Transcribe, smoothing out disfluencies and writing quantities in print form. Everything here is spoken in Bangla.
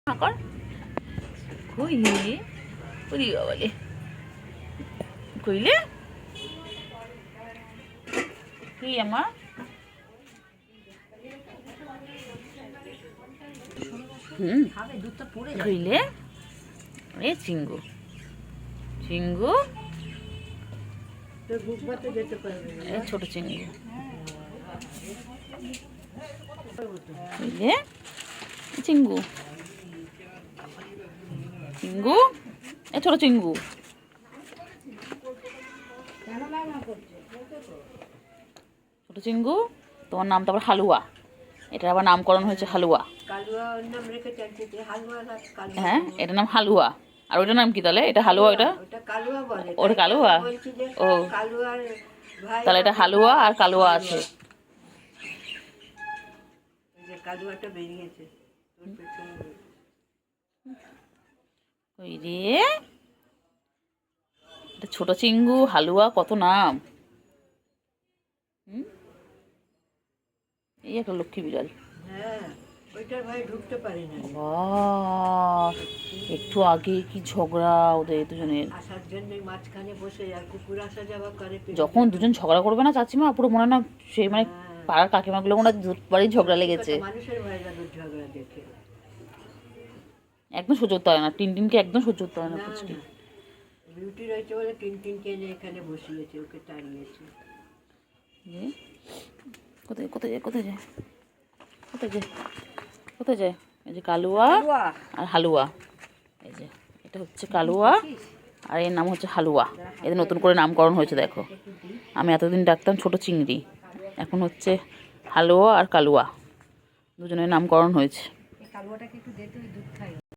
কর কইলে ওরে বাবালে কইলে কি আমার কইলে এ চিঙ্গু চিঙ্গু ছোট চিঙ্গু কইলে চিঙ্গু চিঙ্গু এ ছোট চিঙ্গু ছোট চিঙ্গু তোমার নাম তারপর হালুয়া এটার আবার নামকরণ হয়েছে হালুয়া হ্যাঁ এটার নাম হালুয়া আর ওইটার নাম কি তাহলে এটা হালুয়া ওটা কালুয়া ও তাহলে এটা হালুয়া আর কালুয়া আছে ওই রে এটা ছোট চিঙ্গু হালুয়া কত নাম এই একটা লক্ষ্মী বিড়াল একটু আগে কি ঝগড়া ওদের দুজনের যখন দুজন ঝগড়া করবে না চাচিমা পুরো মনে না সেই মানে পাড়ার কাকিমাগুলো মনে হয় বাড়ির ঝগড়া লেগেছে একদম সহ্য করতে হয় না টিনটিনকে একদম সহ্য করতে হয় না পুচকি বিউটি রয়েছে বলে টিনটিনকে এখানে বসিয়েছে ওকে তাড়িয়েছে কোথায় কোথায় যায় কোথায় যায় কোথায় যায় কোথায় যায় এই যে কালুয়া আর হালুয়া এই যে এটা হচ্ছে কালুয়া আর এর নাম হচ্ছে হালুয়া এদের নতুন করে নামকরণ হয়েছে দেখো আমি এতদিন ডাকতাম ছোট চিংড়ি এখন হচ্ছে হালুয়া আর কালুয়া দুজনের নামকরণ হয়েছে।